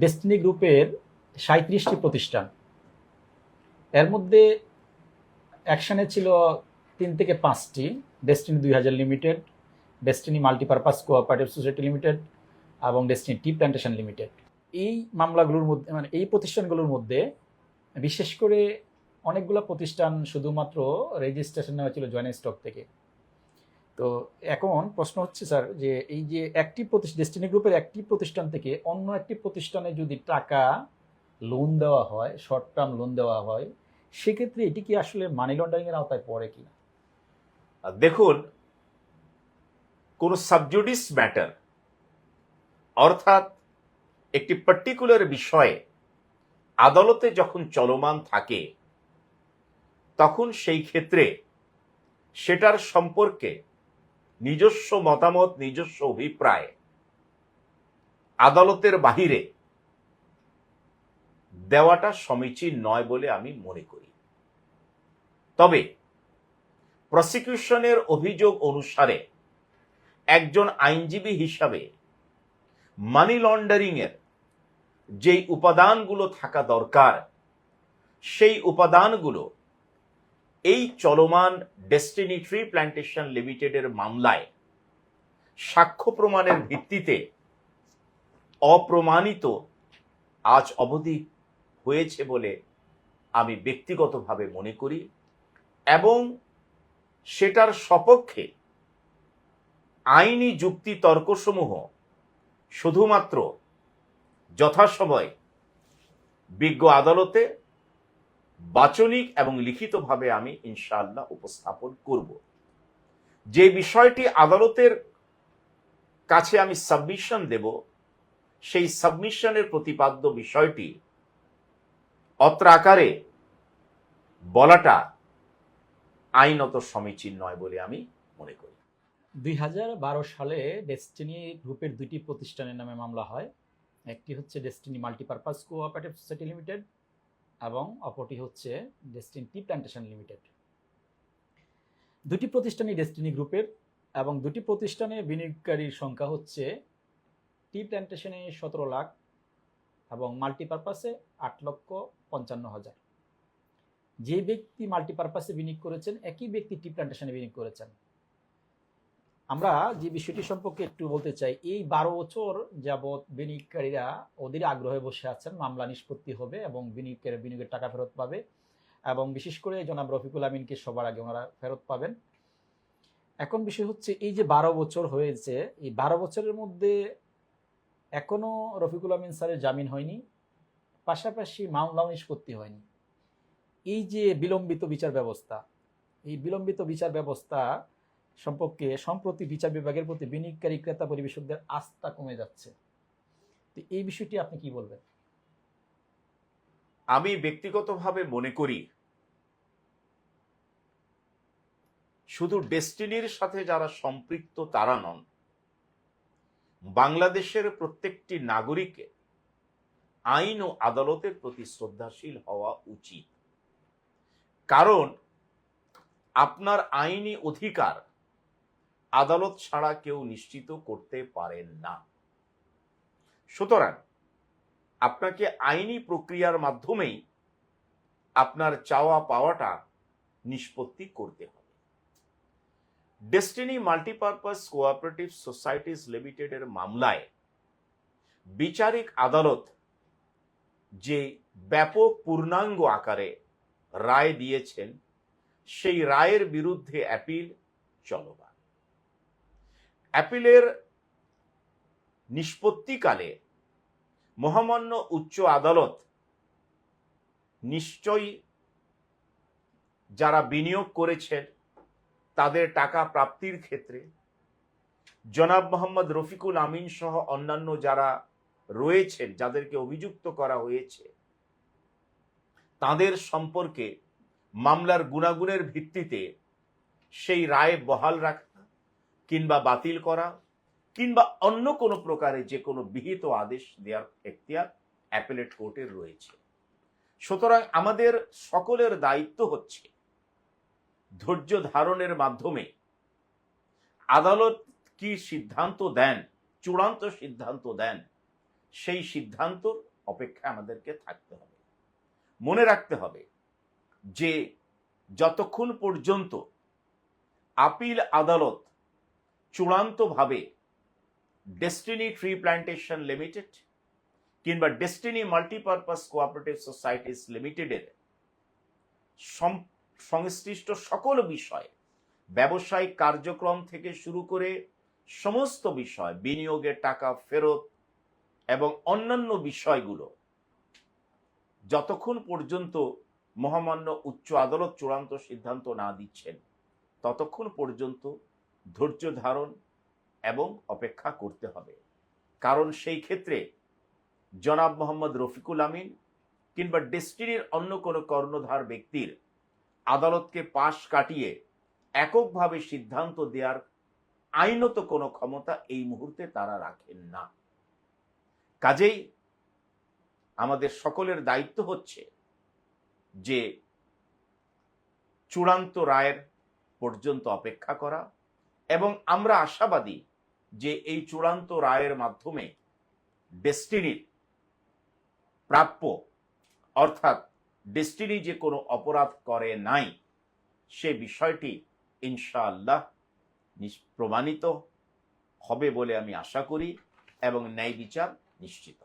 Destiny গ্রুপের ৩৭টি প্রতিষ্ঠান, এর মধ্যে অ্যাকশনে ছিল ৩ থেকে ৫টি। Destiny ২০০০ limited, destiny multipurpose cooperative society limited এবং ডেস্টিনি টি প্ল্যান্টেশন লিমিটেড। এই মামলাগুলোর মধ্যে এই প্রতিষ্ঠানগুলোর মধ্যে বিশেষ করে অনেকগুলো প্রতিষ্ঠান শুধুমাত্র রেজিস্ট্রেশন নেওয়া ছিল জয়েন্ট স্টক থেকে। তো এখন প্রশ্ন হচ্ছে স্যার, যে এই যে একটি ডেস্টিনি গ্রুপের একটি প্রতিষ্ঠান থেকে অন্য একটি প্রতিষ্ঠানে যদি টাকা লোন দেওয়া হয়, শর্ট টার্ম লোন দেওয়া হয়, সেক্ষেত্রে এটি কি আসলে মানি লন্ডারিং এর আওতায় পড়ে কিনা? দেখুন, কোন সাবজুডিস ম্যাটার অর্থাৎ একটি পার্টিকুলার বিষয়ে আদালতে যখন চলমান থাকে তখন সেই ক্ষেত্রে সেটার সম্পর্কে নিজস্ব মতামত, নিজস্ব অভিপ্রায় আদালতের বাহিরে দেওয়াটা সমীচীন নয় বলে আমি মনে করি। তবে প্রসিকিউশনের অভিযোগ অনুসারে একজন আইনজীবী হিসাবে মানি লন্ডারিং এর যেই উপাদানগুলো থাকা দরকার সেই উপাদানগুলো এই চলমান ডেস্টিনি ট্রি প্ল্যান্টেশন লিমিটেডের মামলায় সাক্ষ্য প্রমাণের ভিত্তিতে অপ্রমাণিত আজ অবধি হয়েছে বলে আমি ব্যক্তিগতভাবে মনে করি, এবং সেটার সপক্ষে আইনি যুক্তি তর্কসমূহ শুধুমাত্র যথাসময়ে বিজ্ঞ আদালতে বাচনিক এবং লিখিতভাবে আমি ইনশাআল্লাহ উপস্থাপন করব। যে বিষয়টি আদালতের কাছে আমি সাবমিশন দেব, সেই সাবমিশনের প্রতিপাদ্য বিষয়টি অত্র আকারে বলাটা আইনত সমীচীন নয় বলে আমি মনে করি। ২০১২ সালে ডেস্টিনি গ্রুপের দুটি প্রতিষ্ঠানের নামে মামলা হয়। একটি হচ্ছে destiny multipurpose cooperative society limited এবং অপরটি হচ্ছে ডেস্টিনি টি প্ল্যান্টেশন লিমিটেড। দুটি প্রতিষ্ঠানই ডেস্টিনি গ্রুপের এবং দুটি প্রতিষ্ঠানে বিনিয়োগকারীর সংখ্যা হচ্ছে টি প্ল্যান্টেশনে ১৭ লাখ এবং মাল্টিপারপাসে ৮,৫৫,০০০। যে ব্যক্তি মাল্টিপারপাসে বিনিয়োগ করেছেন একই ব্যক্তি টি প্ল্যান্টেশনে বিনিয়োগ করেছেন। আমরা যে বিষয়টি সম্পর্কে একটু বলতে চাই, এই ১২ বছর যাবৎ বিনিয়োগকারীরা ওদের আগ্রহে বসে আছেন, মামলা নিষ্পত্তি হবে এবং বিনিয়োগের টাকা ফেরত পাবে, এবং বিশেষ করে জনাব রফিকুল আমিনকে সবার আগে ওনারা ফেরত পাবেন। এখন বিষয় হচ্ছে, এই যে ১২ বছর হয়েছে, এই ১২ বছরের মধ্যে এখনো রফিকুল আমিন স্যারের জামিন হয়নি, পাশাপাশি মামলাও নিষ্পত্তি হয়নি। এই যে বিলম্বিত বিচার ব্যবস্থা, এই বিলম্বিত বিচার ব্যবস্থা সম্পর্কে সম্প্রতি বিচার বিভাগের প্রতি বিনিয়োগকারী ক্রেতা পরিবেশকদের আস্থা কমে যাচ্ছে। তো এই বিষয়টি আপনি কি বলবেন? আমি ব্যক্তিগতভাবে মনে করি শুধু ডেস্টিনির সাথে যারা সম্পৃক্ত তারা নন, বাংলাদেশের প্রত্যেকটি নাগরিকের আইন ও আদালতের প্রতি শ্রদ্ধাশীল হওয়া উচিত। কারণ আপনার আইনি অধিকার আদালত ছাড়া কেউ নিশ্চিত করতে পারেন না। সুতরাং আপনাকে আইনি প্রক্রিয়ার মাধ্যমেই আপনার চাওয়া পাওয়াটা নিষ্পত্তি করতে হবে। ডেস্টিনি মাল্টিপারপাস কোঅপারেটিভ সোসাইটিজ লিমিটেডের মামলায় বিচারিক আদালত যে ব্যাপক পূর্ণাঙ্গ আকারে রায় দিয়েছেন, সেই রায়ের বিরুদ্ধে অ্যাপিল চলমান। অ্যাপিলের নিষ্পত্তিকালে মহামান্য উচ্চ আদালত নিশ্চয়ই যারা বিনিয়োগ করেছেন তাদের টাকা প্রাপ্তির ক্ষেত্রে জনাব মোহাম্মদ রফিকুল আমিন সহ অন্যান্য যারা রয়েছেন, যাদেরকে অভিযুক্ত করা হয়েছে, তাদের সম্পর্কে মামলার গুণাগুণের ভিত্তিতে সেই রায় বহাল রাখা কিংবা বাতিল করা কিংবা অন্য কোনো প্রকারে যে কোনো বিহিত আদেশ দেওয়ার এখতিয়ার অ্যাপেলেট কোর্টের রয়েছে। সুতরাং আমাদের সকলের দায়িত্ব হচ্ছে ধৈর্য ধারণের মাধ্যমে আদালত কি সিদ্ধান্ত দেন, চূড়ান্ত সিদ্ধান্ত দেন, সেই সিদ্ধান্তর অপেক্ষায় আমাদেরকে থাকতে হবে। মনে রাখতে হবে যে যতক্ষণ পর্যন্ত আপিল আদালত চূড়ান্তভাবে ডেস্টিনি ট্রি প্ল্যান্টেশন লিমিটেড কিংবা ডেস্টিনি মাল্টিপারপাস কোঅপারেটিভ সোসাইটিস লিমিটেডের সংশ্লিষ্ট সকল বিষয়, ব্যবসায়িক কার্যক্রম থেকে শুরু করে সমস্ত বিষয়, বিনিয়োগের টাকা ফেরত এবং অন্যান্য বিষয়গুলো যতক্ষণ পর্যন্ত মহামান্য উচ্চ আদালত চূড়ান্ত সিদ্ধান্ত না দিচ্ছেন ততক্ষণ পর্যন্ত ধৈর্য ধারণ এবং অপেক্ষা করতে হবে। কারণ সেই ক্ষেত্রে জনাব মোহাম্মদ রফিকুল আমিন কিংবা ডেস্টিনির অন্য কোনো কর্ণধার ব্যক্তির আদালতকে পাশ কাটিয়ে এককভাবে সিদ্ধান্ত দেওয়ার আইনত কোনো ক্ষমতা এই মুহূর্তে তারা রাখেন না। কাজেই আমাদের সকলের দায়িত্ব হচ্ছে যে চূড়ান্ত রায়ের পর্যন্ত অপেক্ষা করা, এবং আমরা আশাবাদী যে এই চূড়ান্ত রায়ের মাধ্যমে ডেস্টিনির প্রাপ্য, অর্থাৎ ডেস্টিনি যে কোনো অপরাধ করে নাই সে বিষয়টি ইনশাআল্লাহ প্রমাণিত হবে বলে আমি আশা করি এবং ন্যায় বিচার নিশ্চিত